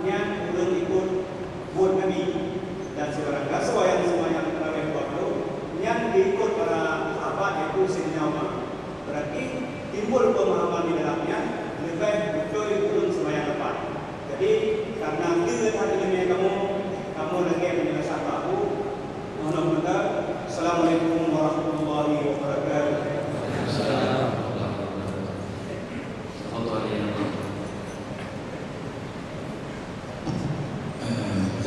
nya urang ikut buat Nabi dan seorang gaswa yang semuanya terawih waktu yang diikut para sahabat yaitu Sayyidina Umar. Berarti timbul pemahaman di dalamnya lebih betul urang semuanya lepas. Jadi karena kita hari ini kamu lagi menyelesaikan aku. Mudah-mudahan. Assalamualaikum warahmatullahi wabarakatuh.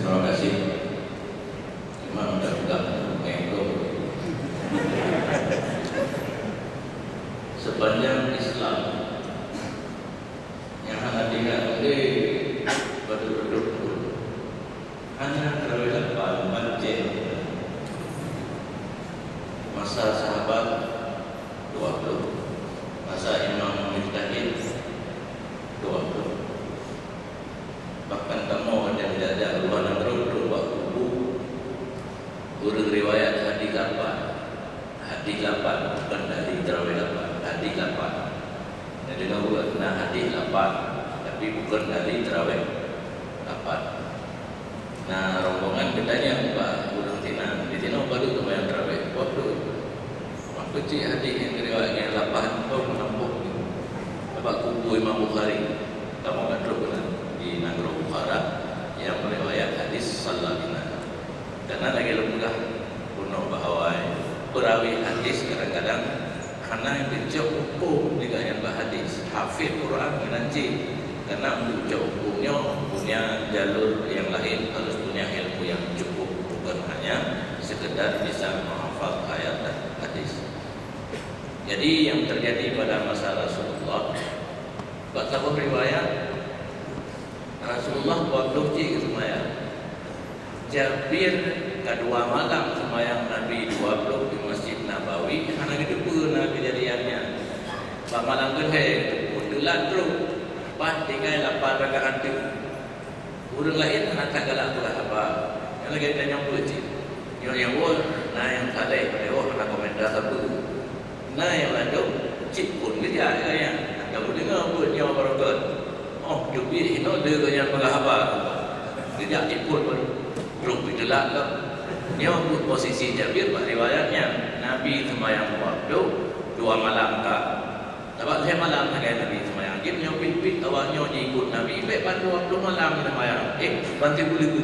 Terima kasih. Memang sudah mengenggok. Sepanjang Islam yang hanya tinggal di berduduk hanya terdapat bancen masa sahabat 20, masa Imam Mujtahid 20. Bahkan kamu yang tidak luar negeri berubah kubu urut riwayat hadis 8 bukan dari terawih 8 hadis 8. Jadi kamu buat hadis 8 tapi bukan dari terawih 8. Nah rombongan bertanya Pak urut Tina di Tina baru lumayan terawih waktu kecil hadis yang riwayatnya 8 kau menampuk Bapak kubu Imam Bukhari kamu kan benar di Nagro Bukhara yang meriwayat hadis sallallahu karena lagi lemah kuno bahwa perawi hadis kadang-kadang karena yang dijauh hukum juga yang hadis hafid Quran nanti karena menjauh hukumnya punya jalur yang lain harus punya ilmu yang cukup bukan hanya sekedar bisa menghafal ayat dan hadis. Jadi yang terjadi pada masa Rasulullah baca riwayat Rasulullah buat doji ke sembahyang. Jabir kedua malam sembahyang Nabi 20 di Masjid Nabawi. Karena itu pun kejadiannya. Pada malam kedua utulah terus. Pas tinggal 8 rakaat itu. Urang lain nak tak galak apa. Yang lagi kita nyambut je. Yang nah yang sadai pada nak komentar apa. Nah yang lain cik pun kerja ya. Kamu dengar pun yang berokok. Oh, Jubi ini dia yang mengapa? Tidak ikut belum berjalan lah. Dia buat posisi Jabir riwayatnya Nabi sembahyang waktu 2 malam tak. Dapat saya malam tak Nabi sembahyang. Dia punya pit awalnya ikut Nabi. Lepas 20 malam sembahyang. Bantu boleh tu.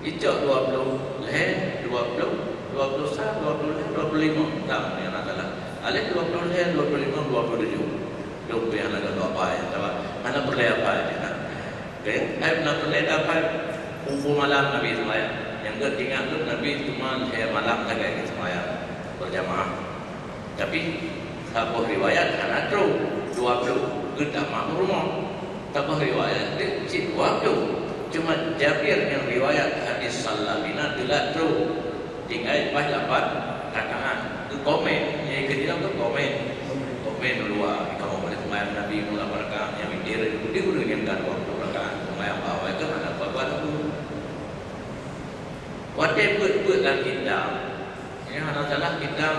Icak 20, leh 20, 21, 25 tak yang nak salah. Alih 20 leh 25, 27. Dok yang nak apa ya? Mana perlu apa ya? Okay, saya nak perlu apa? Kumpul malam Nabi sembahyang. Yang ketiga tu Nabi cuma saya malam tak kayak sembahyang berjamaah. Tapi sahabat riwayat anak tu 20 kita mahu rumah. Sahabat riwayat dia cik 20. Cuma Jabir yang riwayat hadis sallallahu tidak tu tinggal pas 8 rakaat. Tu komen, yang ketiga tu komen dulu kamu boleh sembahyang Nabi mula rakaat yang witir dia guna yang kan waktu rakaat sembahyang bawah itu ada apa-apa tu. Whatever dalam kitab yang ada salah kitab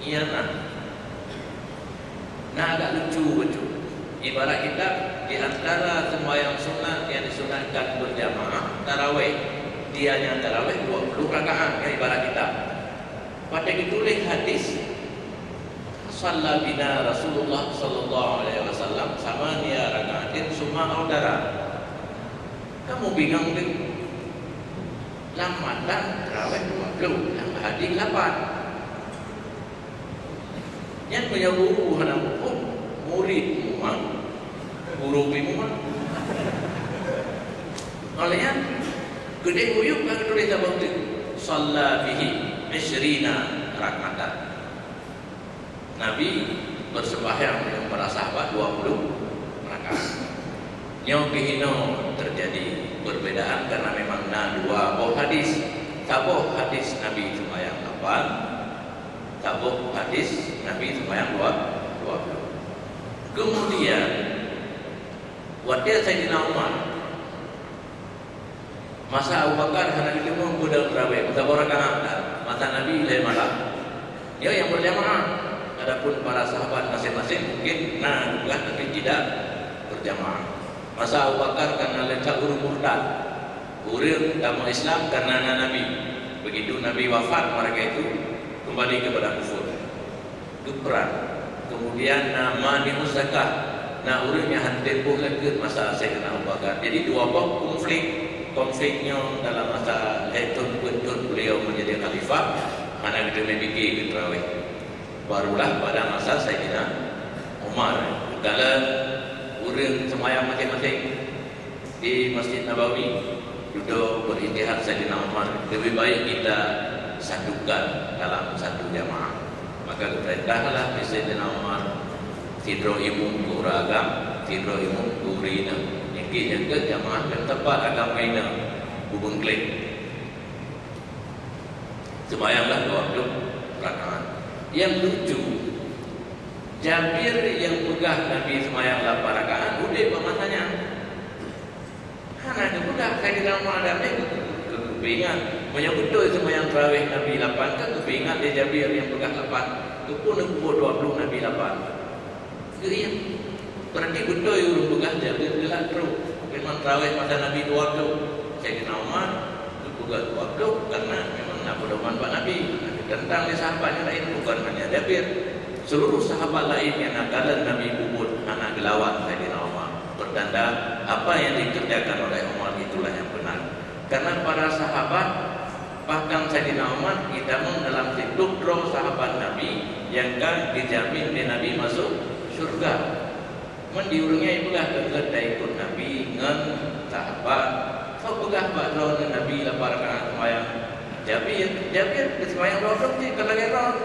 ia nah agak lucu ibarat kita di antara sembahyang sunat yang disunatkan berjamaah tarawih dia yang tarawih 20 rakaat ibarat kita pada ditulis hadis Shalla bina Rasulullah sallallahu alaihi wasallam sama dia rakaatin summa audara. Kamu bingung ni? Lamatan tarawih 20 yang hadis 8. Yang punya guru hendak hukum murid rumah guru rumah. Olehnya gede uyuk kan tulis apa tu? Shalla bihi 20 rakaatan. Nabi bersembahyang dengan para sahabat 20 rakaat. Yang kehino terjadi perbedaan karena memang dua hadis. Satu hadis Nabi sembahyang 8, satu hadis Nabi sembahyang 20. Kemudian waktu Sayyidina Umar masa Abu Bakar hendak ditemu budak terawih berapa rakaat masa Nabi lain malam. Dia yang berjamaah. Adapun para sahabat masing-masing mungkin juga tapi tidak berjamaah. Masa Abu Bakar karena letak urung murtad, urung agama Islam karena anak Nabi. Begitu Nabi wafat, mereka itu kembali kepada kufur, itu perang. Kemudian nama dimusnahkan. Nah, urungnya hantempuh lagi masa Sayyidina Abu Bakar. Jadi dua konfliknya dalam masa Hetun beliau menjadi khalifah, mana kita memiliki terawih. Barulah pada masa Sayyidina Umar, kalau urung semayang masing-masing di Masjid Nabawi, duduk berintihad Sayyidina Umar, lebih baik kita satukan dalam satu jamaah. Maka diperintahlah Sayyidina Umar tidro imum kuragam, tidro imum kurina. Yang ke jamaah yang tepat agama ini hubung klik. Semayanglah 20 rakaat. Yang lucu, Jabir yang pegah Nabi semayang 8 rakaat, udah pemasanya. Hana juga saya di rumah ada kepingan menyebut semayang tarawih Nabi 8 kan kepingan dia Jabir yang pegah 8. Itu pun 20 Nabi 8. Iya. Berarti betul yang pegah Jabir jelas terus. Memang tarawih pada Nabi 20. Saya di rumah itu pegah 20 karena memang nak pedoman Pak Nabi. Tentang sahabatnya lain bukan hanya Jabir. Seluruh sahabat lain yang nakalan Nabi bubut anak gelawat Sayyidina Umar bertanda apa yang dikerjakan oleh Umar itulah yang benar. Karena para sahabat bahkan Sayyidina Umar kita dalam hidup roh sahabat Nabi yang kan dijamin di Nabi masuk surga. Mendiurungnya itulah kepada ikut Nabi ngan sahabat. Kau pegah bakal Nabi 8 rakaat semayang. Jabir semayang 20 je kalau gerong.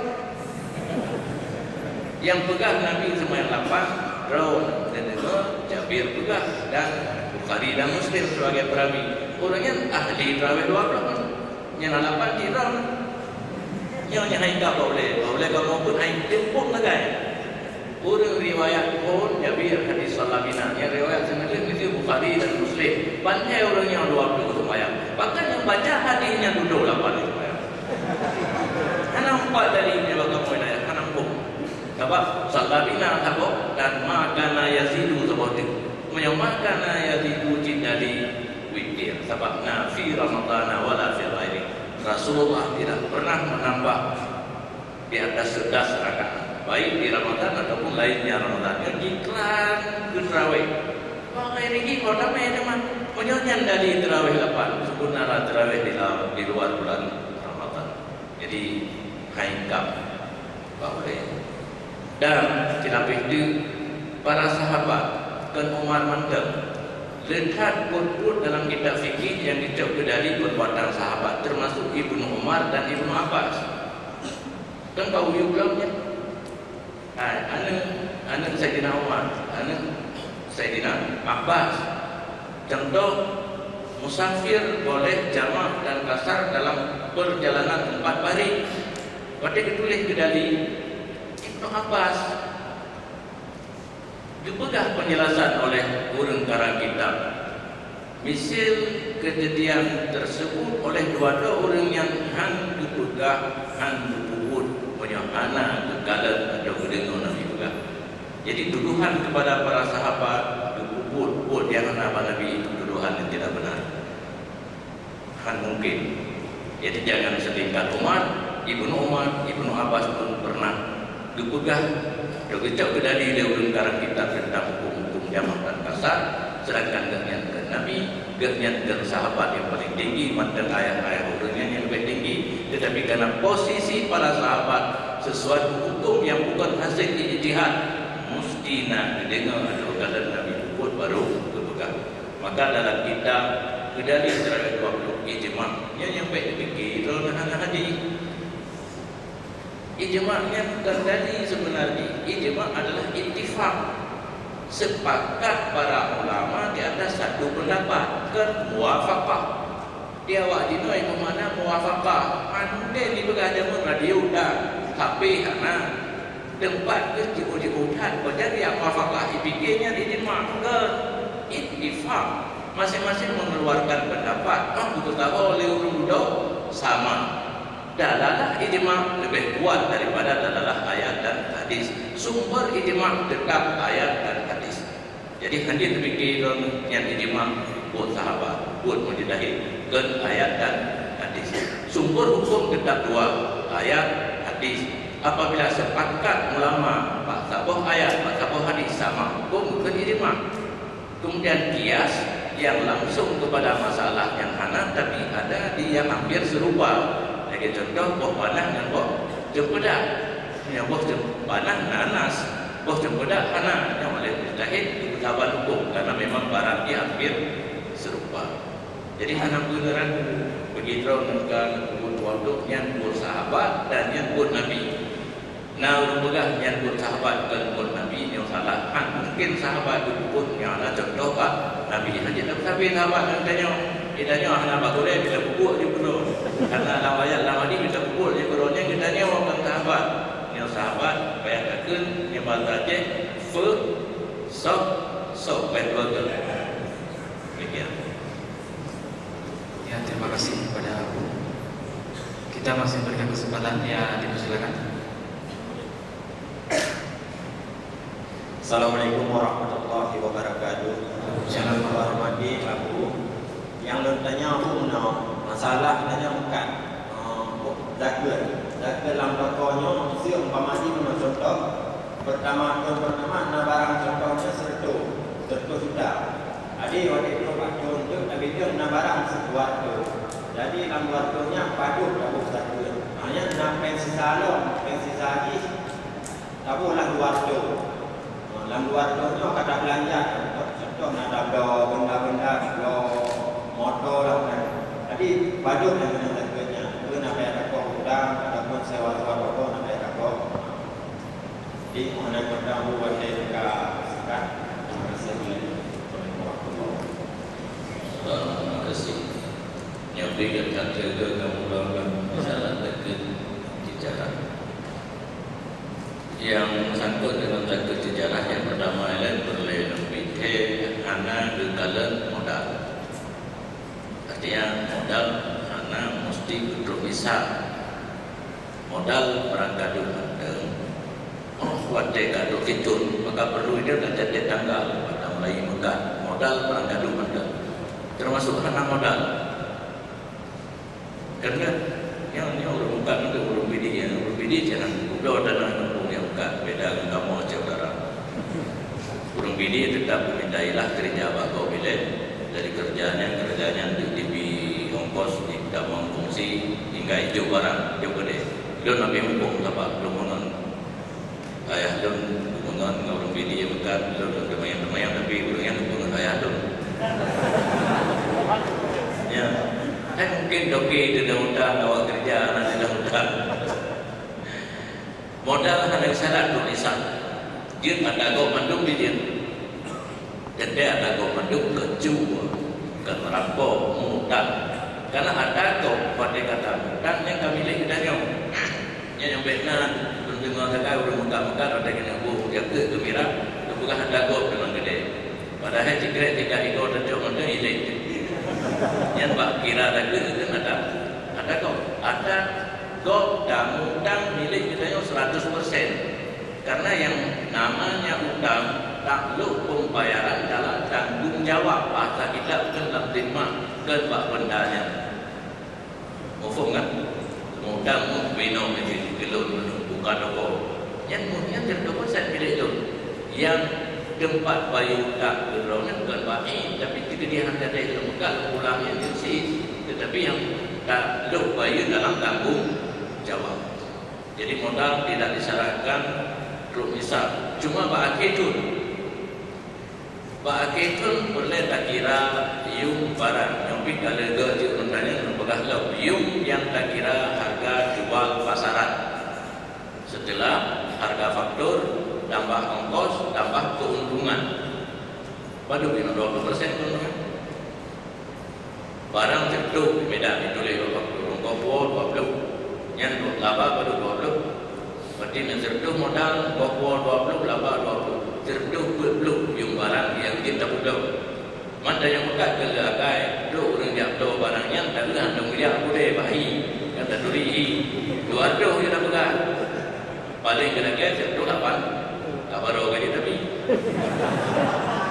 Yang pegang Nabi semayang 8 Raun dan itu Jabir pegang dan Bukhari dan Muslim sebagai perawi. Orangnya ahli terawih 20 yang 8 di Raun. Yang haikal boleh kamu pun haikal pun lagai. Orang riwayat pun Jabir hadis salabina. Yang riwayat sebenarnya itu Bukhari dan Muslim. Pandai orang yang 20 semayang. Bahkan yang baca hadisnya duduk 8 semayang. Karena 4 dari ini bakal mulai karena sebab salabina sabok dan makana yazidu seperti menyamakan yazidu jidali witir sebab fi Ramadhan wala fi ghairi. Rasulullah tidak pernah menambah di atas 11 rakaat baik di Ramadan ataupun lainnya Ramadan. Yang iklan ke tarawih pakai ini kau namanya teman menyonya dari tarawih 8 sebenarnya tarawih di luar bulan Ramadan. Jadi haikam boleh. Dan dilapis itu para sahabat dan Umar mandang lihat pun dalam kitab fikih yang dicoba dari perbuatan sahabat termasuk Ibnu Umar dan Ibnu Abbas. Kan tahu belumnya? Anak Sayyidina Umar, anak Sayyidina Abbas. Contoh musafir boleh jamak dan kasar dalam perjalanan 4 hari. Berarti ditulis ke dari Ibnu Abbas. Dipegang penjelasan oleh guru karang kitab. Misal kejadian tersebut oleh dua-dua orang yang han dipegang, han dipukul, punya anak, kekalan atau kedengar Nabi pegang. Jadi tuduhan kepada para sahabat dipukul yang Nabi itu tuduhan yang tidak benar. Han mungkin. Jadi jangan setingkat Umar, Ibnu Abbas pun pernah dipegang. Dikecap ke dari dia urun karang kita tentang hukum-hukum jamak dan kasar. Sedangkan gernyan ke Nabi, gernyan ke sahabat yang paling tinggi, mantan ayat-ayat urunnya yang lebih tinggi. Tetapi karena posisi para sahabat sesuatu hukum yang bukan hasil ijtihad, mesti nak dengar ada kata Nabi buat baru berpegang. Maka dalam kitab kedali terawih 20 ijma' yang baik dipikir anak haji. Ijma'nya bukan dari sebenarnya. Ijma' adalah ittifaq, sepakat para ulama di atas satu pendapat, kan muwafaqah. Dia wajib itu mana muwafaqah. Ande di begajaman radio dan HP ana tempat ke jauh-jauhan pada yang muwafaqah dipikirnya ijma' ke ittifaq. Masing-masing mengeluarkan pendapat. Betul tahu oleh urun sama. Dalalah ijma' lebih kuat daripada dalalah ayat dan hadis. Sumber ijma' tetap ayat dan hadis. Jadi hadis terfikir yang dijemah buat sahabat, buat mujtahid, ke ayat dan hadis. Sumber hukum tetap dua, ayat, hadis. Apabila sepakat ulama pak sabah ayat, pak sabah hadis sama hukum ke dijemah. Kemudian kias yang langsung kepada masalah yang hana, tapi ada di yang hampir serupa. Lagi contoh buah panah dan buah cempedak. Yang buah panah nanas, buah cempedak hana. Yang oleh mujtahid ketahuan hukum karena memang barangnya hampir serupa. Jadi hana beneran begitu dengan waktu yang buat sahabat dan yang buat Nabi. Nah, rumah yang buat sahabat dan buat Nabi yang salah. Mungkin sahabat itu pun yang ada contoh pak Nabi saja. Tapi sahabat ditanya hana bagulnya bila pukul di perut. Karena lawayat lama ni bila pukul di perutnya ditanya orang sahabat. Yang sahabat bayangkan yang bahasa sok betul. Demikian. Ya, terima kasih kepada Abu. Kita masih berikan kesempatan, ya, dipersilakan. Assalamualaikum warahmatullahi wabarakatuh. Saya menghormati Abu. Yang bertanya Abu masalah tanya bukan zakir lambakonya si umpama ini contoh pertama barang contohnya sertu sudah. Jadi waktu itu waktu untuk tapi dia barang sesuatu. Jadi lambakonya padu Abu zakir. Hanya nak pensi salon, pensi lagi. Abu lah waktu. Dalam luar tu kata belanja, contoh nak ada benda-benda, ada motor lah kan. Jadi baju yang kena terkena, tu nak bayar takut hutang, ataupun sewa-sewa motor nak bayar takut. Jadi mana kita buat dekat sekat, Terima kasih. Yang berikan kata ke kamu lakukan masalah terkena sejarah. Yang sangkut dengan takut sejarah yang pertama ialah perlu lebih hana kekalan modal. Artinya modal hana mesti untuk bisa modal perangkat ada wadah kado kicun, maka perlu dia dah jadi tanggal pada mulai megat modal perangkat ada termasuk hana modal. Kerana yang orang bukan itu orang bidi jangan udah ada yang bukan beda dengan kamu aja saudara. Orang bidi tetap memindailah kerja bakau bilet dari kerjanya di ongkos di damang fungsi hingga hijau barang dia gede. Dia nak hukum apa lumungan ayah dia lumungan orang bidi yang bukan dia lumayan tapi orang yang lumungan ayah dia. Ya. Mungkin doki tidak utang awak kerja anak tidak utang. Modal hanya syarat tulisan. Dia ada go manduk di dia. Dan dia ada go manduk keju, ke merampok, mengutang. Karena ada go pada kata utang yang kami lihat kita yang benar dengan kata orang muka-muka ada kena bu jaga gembira, bukan ada go dengan gede. Padahal jika tiga ekor dan jauh mana ini. Yang bak kira ada kau ada kau utang milik kita yang 100% karena yang namanya utang takluk pembayaran dalam tanggung jawab bahasa kita bukan dalam terima ke bak bendanya mufum kan utang minum menjadi gelun bukan apa yang 100% milik itu yang tempat bayi utang gerongan bukan baik tapi kita dia ada dari lembaga pulangnya jenis tetapi yang tak luk bayi dalam tanggung jawab. Jadi modal tidak disyaratkan untuk misal cuma ba'akidun boleh tak kira yung barang yang bila lega dia menanya lembaga lep yung yang tak kira harga jual pasaran setelah harga faktur tambah ongkos, tambah keuntungan. Pada bina 20% keuntungan. Barang tertutup di Medan ditulis ongkos 20, yang laba pada 20. Berarti yang tertutup modal ongkos 20, laba 20. Tertutup belum yang barang yang kita butuh. Mana yang buka ke lagai, dua orang jatuh barangnya, tak ada yang miliar boleh bahi, kata duri, 200 yang dah pegang. Paling kena-kena tertutup 8. Tak baru gaji tapi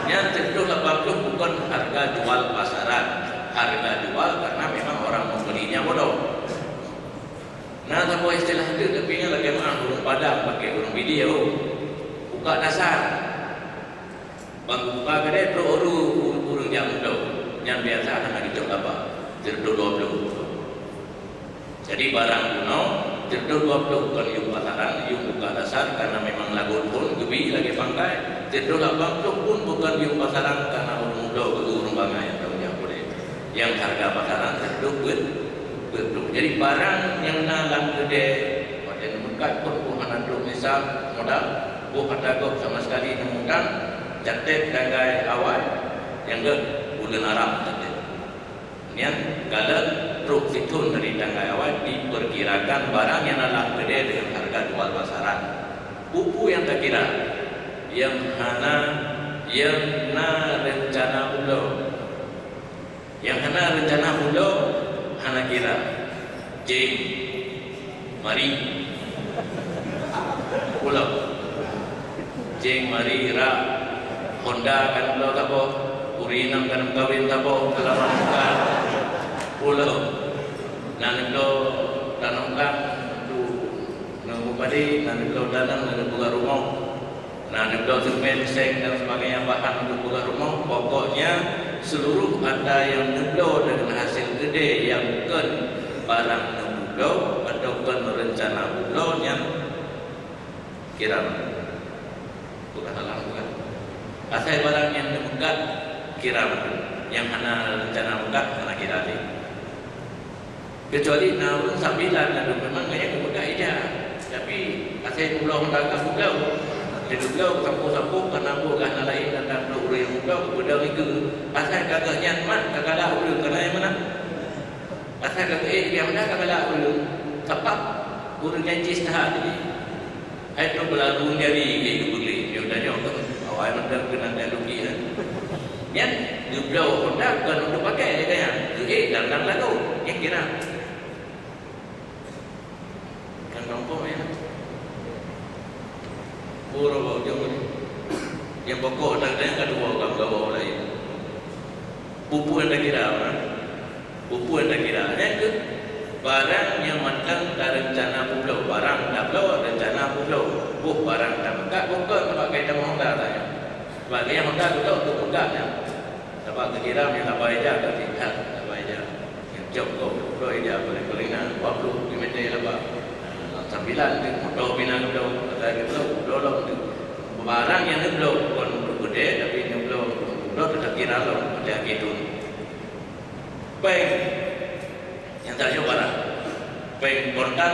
Yang tentu 80 bukan harga jual pasaran. Harga jual karena memang orang membelinya bodoh. Nah, apa istilah itu? Tapi ini lagi mana burung padang pakai burung video. Buka dasar. Bang buka kedai pro burung yang muda. Yang biasa anak itu apa? Jerdo 20. Jadi barang kuno, jerdo 20 bukan yung pasaran, yung buka dasar karena memang lagu pun gebi lagi pangkai. Jerdo 80 pun bukan yung pasaran karena burung muda ke burung bangai yang tahu yang boleh. Yang harga pasaran jerdo betul. Jadi barang yang nalang gede, pada nemukan pun anak dulu misal modal, ada kok sama sekali nemukan jatep tanggai awal yang ke bulan Arab jatep. Yang kalau truk situn dari tanggai awal diperkirakan barang yang nalang gede dengan harga jual pasaran. Pupu yang tak kira, yang rencana ulo, yang rencana ulo. Hana kira Jeng Mari Pulau Jeng Mari Ra Honda kan pulau tapo Urinam kan kawin tapo Kelaman bukan Pulau Nanelo Tanongkang Tu Nunggu padi Nanelo Tanam Nanelo buka rumah Nanelo semen seng dan sebagainya bahan untuk buka rumah. Pokoknya seluruh ada yang nublo dengan hasil gede yang bukan barang nublo atau bukan rencana nublo yang kira bukan salah bukan asal barang yang bukan kira yang hana rencana bukan hana kira ni kecuali namun sambilan dan memang banyak kemudah ida tapi asal nublo hendak nublo Duduk sapu-sapu kena bukan lain dan duduk yang muda kepada itu. Asal kagak nyaman kagak lah ulu kena yang mana? Asal kagak yang mana kagak lah ulu. Sebab ulu janji setahap ini. Itu berlalu dari itu beli. Yang tadi orang awal mana kena ada rugi kan? Yang duduk hendak kan untuk pakai dia kan? Dan lalu yang kira. Kan kampung ya. Pura bawa jauh ni. Yang pokok tak ada yang kedua kawan-kawan lain. Pupu yang tak kira apa? Pupu yang tak kira. Yang ke barang yang matang tak rencana pulau. Barang tak pulau rencana pulau. Barang tak megak bukan sebab kaitan Honda tanya. Sebab yang Honda pulau untuk megaknya. Sebab kira yang tak baik je tak tidak tak baik je. Yang cukup pulau dia boleh nak 40 meter lah. 9 motor bina pulau ada pulau barang yang pulau bukan gede tapi pulau tetap kira lo ada gitu baik yang tak jauh barang baik kontan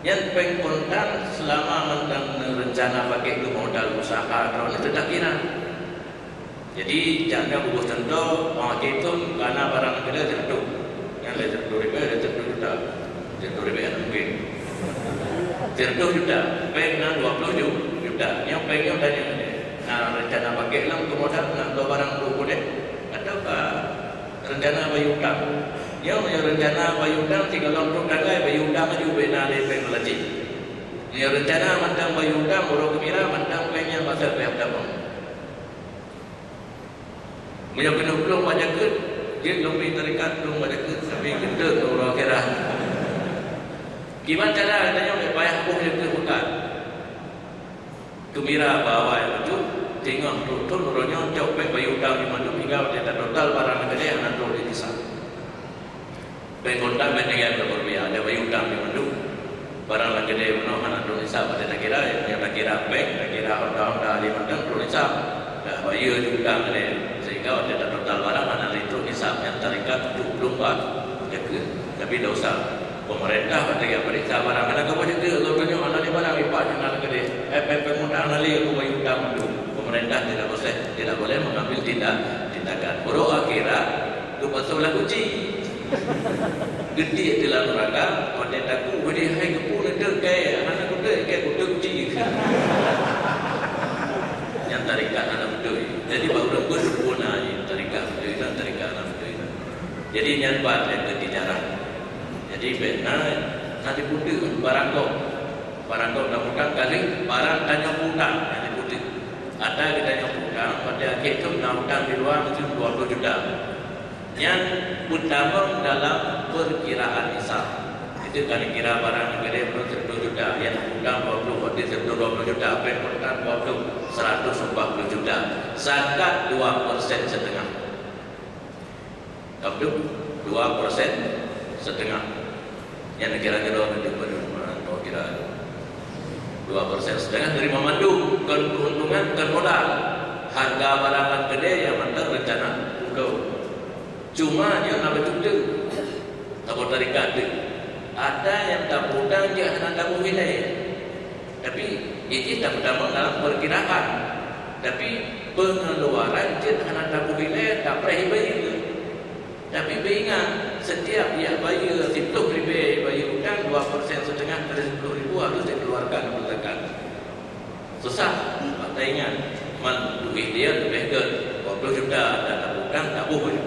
yang baik kontan selama mentang rencana pakai itu modal usaha kalau itu tak kira jadi jangan buku tentu mau itu karena barang gede tentu yang lain tentu ribu juta Jerdo ribu mungkin Jerdo juta pengen 20 juta yang pengen tanya nah rencana pakai lang kemudian nak barang dulu deh ataukah rencana bayu utang yang rencana bayu utang tiga long dagai bayu utang aja benar deh pengen lagi yang rencana mandang bayu utang orang kira mandang pengen pasal pihak dapat punya kena belum banyak ke dia lebih terikat belum banyak ke tapi gede orang kira gimana cara katanya oleh payah pun yang bukan gembira bawa itu tengok tutur nurunnya copek bayi utang di mana hingga dia total barang negara yang nanti di desa pengkontan mendengar berbeda ada bayi utang di mana barang negara yang mana Indonesia pada negara yang negara bank negara Honda di mana Indonesia dah bayi utang ada sehingga dia total barang mana itu hisap yang terikat 24 tapi dosa pemerintah pada yang periksa barang ada kau juga kalau tanya mana ni barang lipat jangan gede pengundang nali aku bayu utang dulu pemerintah tidak boleh mengambil tindakan baru akhirnya tu pasal lagu ci gede di dalam neraka pada takut boleh hai kepun ada kayak anak kuda ci yang tarikat anak kuda jadi baru berguna tarikat kuda dan tarikat anak kuda jadi yang buat yang ketijaran jadi benar nanti putih barang kau dah bukan kali barang tanya putar nanti putih ada kita yang putar hutang pada akhir itu kena hutang di luar itu 20 juta. Yang utama dalam perkiraan nisab. Itu kalau kira barang gede perlu 10 juta, yang hutang 20, waktu 20 juta, apa yang hutang 20, 140 juta. Zakat 2% setengah. Kamu 2% setengah. Yang kira-kira nanti kalau kira 2% setengah dari memandu keuntungan ke modal. Harga barang gede yang mantan rencana kau. Cuma dia nak betul-betul tak boleh tarik ada yang tak hutang dia akan tak boleh. Tapi ini tak pertama dalam perkiraan. Tapi pengeluaran dia akan tak boleh tak pernah bayar. Tapi ingat setiap dia bayar 10,000 bayar hutang 2% setengah dari 10,000 harus dikeluarkan zakat. Susah. Tak ingat man duit dia lebih ke 20 juta dan tak hutang tak boleh.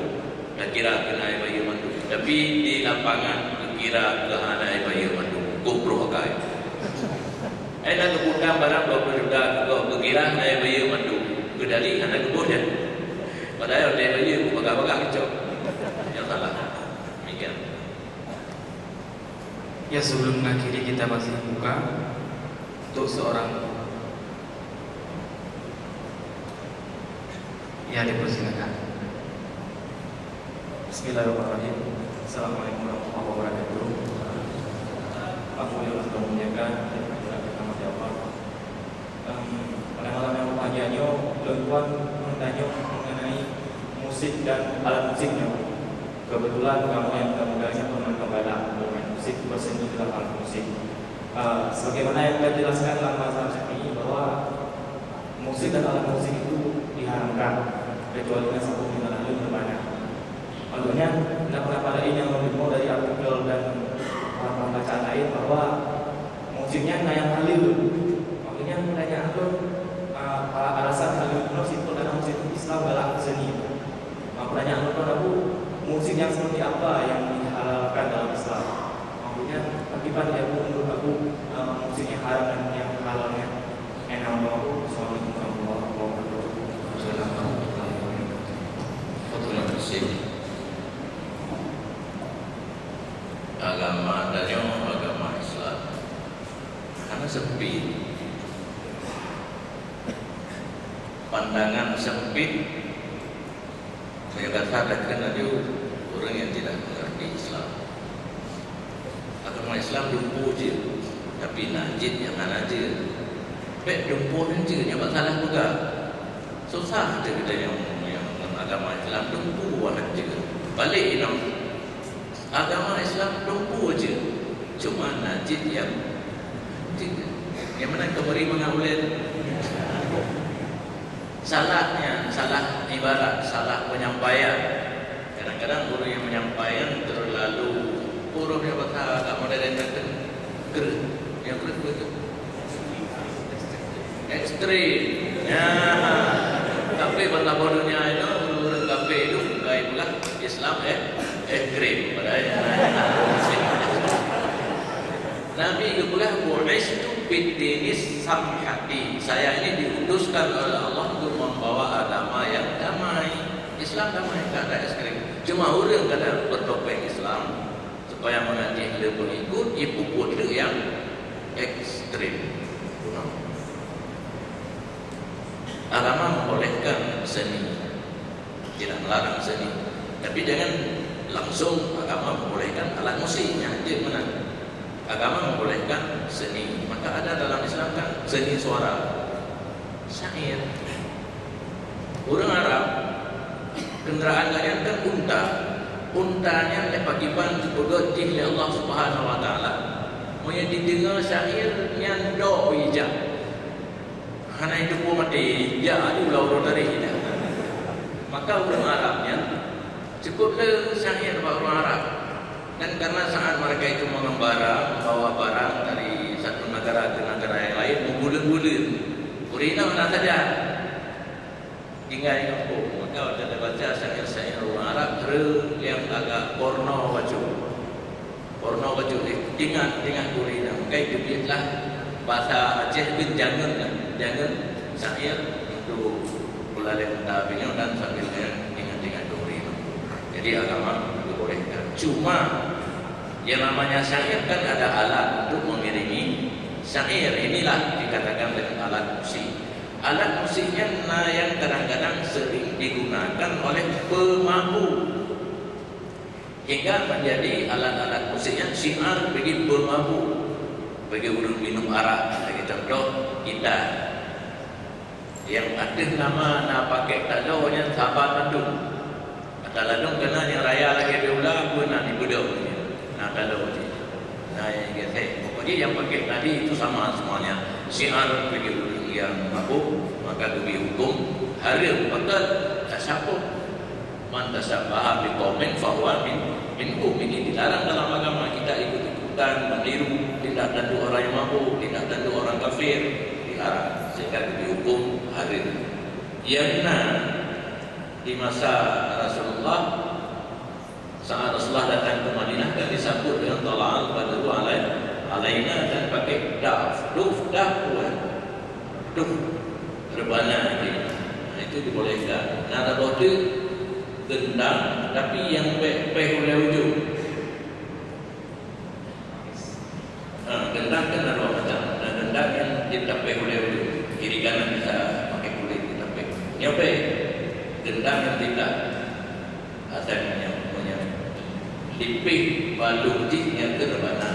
Tak kira kena bayar mandu. Tapi di lapangan kira ke anak bayar mandu GoPro kai. Nak hutang barang 20 juta kau berkira anak bayar mandu. Kedali anak kebun dia. Padahal dia bayar bagai-bagai kecok. Yang salah. Demikian. Ya, sebelum mengakhiri kita masih buka untuk seorang. Ya, dipersilakan. Bismillahirrahmanirrahim. Assalamualaikum warahmatullahi wabarakatuh. Aku yang sudah menjaga kita masih awal. Pada malam yang berbahagianya, tuan bertanya mengenai musik dan alat musiknya. Kebetulan kamu yang muda-mudanya pernah kembali bermain musik, berseni dalam alat musik. Sebagaimana yang kita jelaskan dalam mazhab Syafi'i bahwa musik dan alat musik itu diharamkan kecuali dengan satu minat yang berbanyak. Makanya tidak pernah pada ini yang menurut dari artikel dan pembacaan lain bahwa musiknya yang halil. Makanya menanya aku alasan halil itu simpel karena musik Islam adalah seni. Makanya aku musik yang seperti apa yang dihalalkan dalam Islam. Makanya akibat ya menurut aku musiknya haram dan yang halalnya enak aku. Assalamualaikum warahmatullahi wabarakatuh. Terima kasih. Agama dan agama Islam karena sepi, pandangan sempit. Saya katakan ada orang yang tidak mengerti Islam. Agama Islam lumpuh je, tapi najis yang mana je. Pek lumpuh je, yang masalah juga. Susah je kita yang agama Islam lumpuh je. Balik inam. Agama Islam lumpuh je. Cuma najis yang mana keberi mengaulid. Salahnya, salah ibarat, salah penyampaian. Kadang-kadang guru yang menyampaikan terlalu huruf yang bahasa agak modern dan yang betul ekstrim. Ya, tapi bahasa bodohnya itu menurut kafe itu kayak pula Islam ekstrim. Padahal Nabi kemudian bu'istu bid-dinis samhati. Saya ini diutuskan oleh Allah untuk membawa agama yang damai. Islam damai, tak ada ekstrim. Cuma orang kadang bertopeng Islam supaya mengaji dia pengikut, ibu putri yang ekstrim. Agama membolehkan seni, tidak melarang seni. Tapi jangan langsung agama membolehkan alat musiknya. Jadi mana? Agama membolehkan seni. Maka ada dalam Islam kan seni suara, syair. Orang Arab kendaraan kalian kan unta. Untanya lepakiban bergetih oleh Allah Subhanahu Wa Taala. Monya didengar syair yang do bijak. Hana itu pun mati jadi ulau dari ini. Maka orang Arabnya cukuplah syair orang Arab. Dan karena saat mereka itu mengembara, membawa barang dari satu negara ke negara yang lain, menggulir-gulir. Urina mana saja. Hingga yang maka ada baca syair-syair orang Arab yang agak porno baju. Porno baju ingat urina. Maka itu biarlah bahasa Aceh pun jangan syair untuk Kulalem tabinya dan sambilnya dengan duri. Jadi agama dibolehkan. Cuma yang namanya syair kan ada alat untuk mengiringi syair. Inilah dikatakan dengan alat musik. Alat musiknya yang kadang-kadang sering digunakan oleh pemabuk hingga menjadi alat-alat musiknya syiar bagi pemabuk, bagi orang minum arak. Sebagai contoh gitar yang ada nama pakai tak jauhnya sahabat ladung. Kata ladung kena yang raya lagi diulang pun nak dibuduk. Nah kalau yang gesek, pokoknya yang pakai tadi itu sama semuanya. Syiar bagi orang yang mabuk, maka demi hukum haram batal tasyabbuh. Man tasabbaha biqaumin fahuwa minhum. Ini dilarang dalam agama. Kita ikut-ikutan meniru tindak tanduk orang yang mabuk, tindak tanduk orang kafir, dilarang. Sehingga dihukum haram. Yang di masa Rasulullah, saat Rasulullah datang ke Madinah dan disambut dengan tala'al badru alaina dan pakai daf rebana ini. Nah, itu dibolehkan. Nah, ada bote gendang tapi yang peh oleh ujung. Gendang kan ada dua macam. Nah, gendang yang ditapeh oleh ujung. Kiri kanan bisa pakai kulit ditapeh. Yang peh gendang yang tidak asalnya punya dipih balung jiknya ke rebana.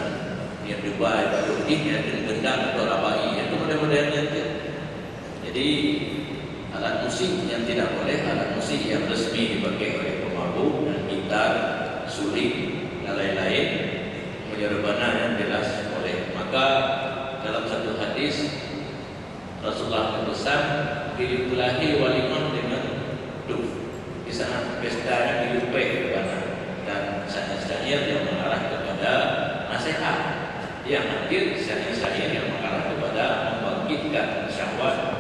Yang Dubai balung jiknya dengan gendang atau rabai itu mudah-mudahan itu. Jadi alat musik yang tidak boleh, alat musik yang resmi dipakai oleh pemabuk dan gitar, suling dan lain-lain, menyerbana yang jelas boleh. Maka dalam satu hadis Rasulullah berpesan dilipulahi walimah dengan duf. Di sana pesta dilupai rebana dan syair yang mengarah kepada nasihat. Yang hadir syair yang mengarah kepada membangkitkan syahwat,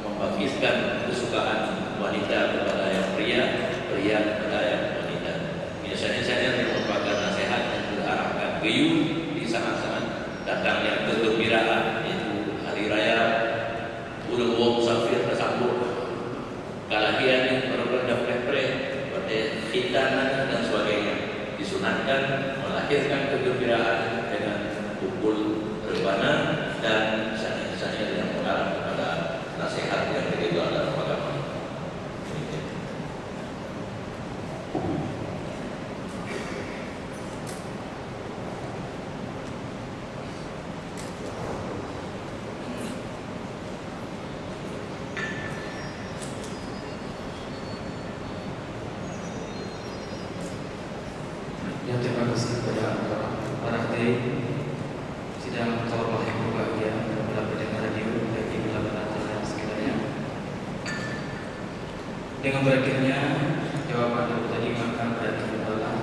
membangkitkan kesukaan wanita kepada yang pria, pria kepada yang wanita. Biasanya syair yang merupakan nasihat yang diarahkan geyu di saat-saat datangnya kegembiraan, yaitu hari raya, ulang wong musafir tersambut, kalahian orang-orang daftar-daftar, pada khitanan dan sebagainya, disunatkan melahirkan kegembiraan dengan pukul rebana dan syair-syair yang mengarah kepada nasihat yang begitu dalam agama. Ya, terima kasih kepada para hadirin sidang tawaf yang berbahagia dalam pendengar radio bagi belah-belah dan sekitarnya. Dengan berakhirnya jawaban dari tadi, maka berakhir adalah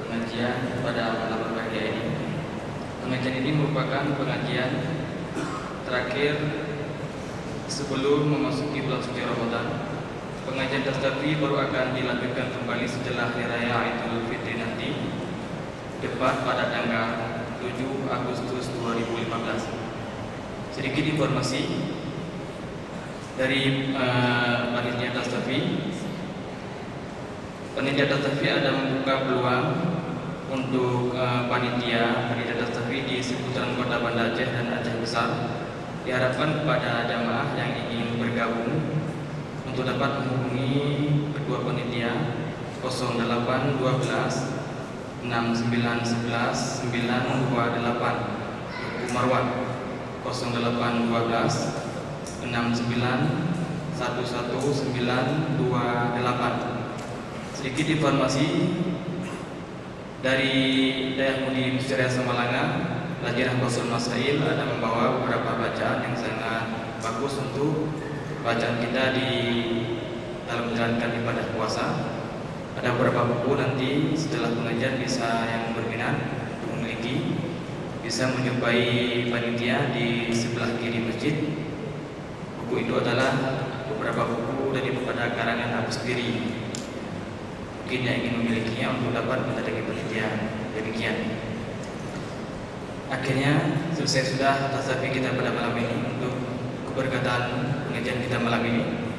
pengajian pada malam berbahagia ini. Pengajian ini merupakan pengajian terakhir sebelum memasuki bulan suci Ramadan. Pengajian Tasdafi baru akan dilanjutkan kembali setelah Hari Raya Idul Fitri nanti, tepat pada tanggal 7 Agustus 2015. Sedikit informasi dari panitia Tasdafi. Panitia Tasdafi ada membuka peluang untuk panitia Tasdafi di seputaran Kota Banda Aceh dan Aceh Besar. Diharapkan kepada jamaah yang ingin bergabung untuk dapat menghubungi kedua panitia 0812 6911 928 Tuku Marwan, 0812 69 11 928. Sedikit informasi dari Dayahmudi Musyawarah Samalanga, Lajnah Qasul Masail ada membawa beberapa bacaan yang sangat bagus untuk bacaan kita di dalam menjalankan ibadah puasa. Ada beberapa buku nanti setelah pengajian bisa yang berminat memiliki, bisa menjumpai panitia di sebelah kiri masjid. Buku itu adalah beberapa buku daripada karangan aku sendiri. Mungkin yang ingin memilikinya untuk dapat mendatangi panitia. Demikian. Akhirnya selesai sudah tasawuf kita pada malam ini. Untuk keberkatan pengajian kita malam ini,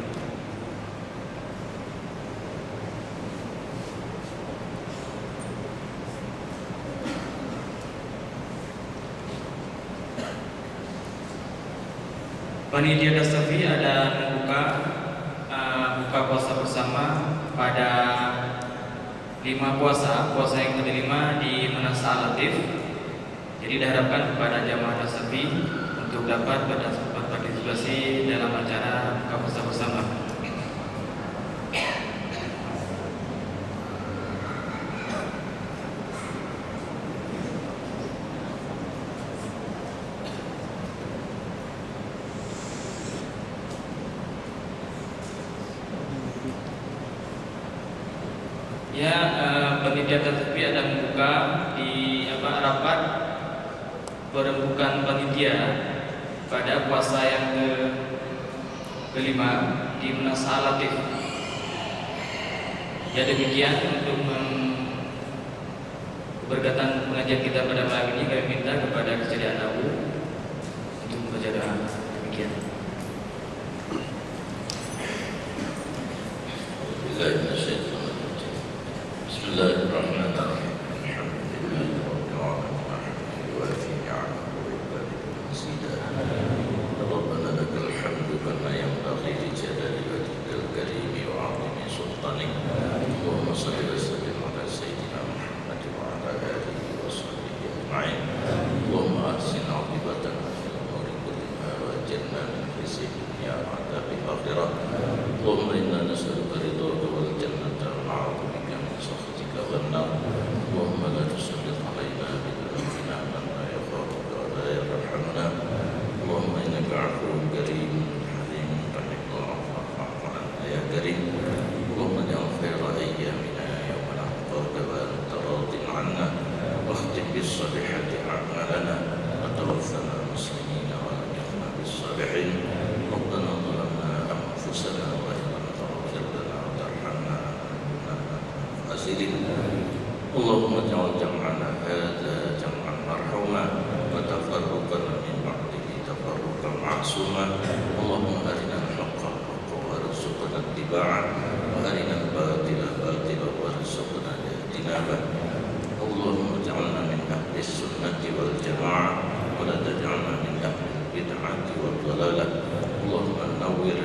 Panitia Dasafi ada membuka buka puasa bersama pada 5 puasa yang ke-5 di Manasa Al-Latif. Jadi diharapkan kepada jamaah Dasafi untuk dapat berpartisipasi dalam acara buka puasa bersama. Ya, panitia Dasafi ada membuka di rapat perembukan panitia pada puasa yang ke-5 di Manasa Al-Latif. Ya, demikian untuk berkaitan pengajian kita pada malam ini, kami minta kepada kesediaan Abu untuk membaca doa. Demikian. Bismillahirrahmanirrahim. Alhamdulillahi rabbil alamin. Wa fi ni'amihi wa ibadihi al-masjidah. Rabbana lakal hamdu kama yanbaghi li jalali wajhikal karim wa 'azimi sultanik. Allahumma shalli wa sallim ala sayyidina Muhammad wa ala alihi wa sahbihi ajma'in. Allahumma ahsin 'aqibatana fil umuri kulliha wa ajirna min khizyi dunya wa 'adzabil akhirah. Allahumma inna nas'aluka ridhaka wal jannata wa na'udzu bika min sakhatika wan nar. Allahumma la tusallit 'alaina bi dhunubina man la yakhafuka wa la yarhamuna. Allahumma innaka 'afuwwun karimun halimun tuhibbul 'afwa fa'fu 'anna ya karim. Allahumma ij'al khayra ayyamina yawma nalqaka wa anta radin 'anna واختم بالصالحات أعمالنا وتوفنا مسلمين وألحقنا بالصالحين. ربنا ظلمنا أنفسنا وإن لم تغفر لنا وترحمنا لنكونن من الخاسرين. اللهم اجعل جمعنا هذا جمعا مرحوما وتفرقنا من بعده تفرقا معصوما. اللهم أرنا الحق حقا وارزقنا اتباعه وأرنا الباطل باطلا وارزقنا اجتنابه. اللهم اجعلنا من أهل السنة والجماعة ولا تجعلنا من أهل البدعة والضلالة. اللهم نور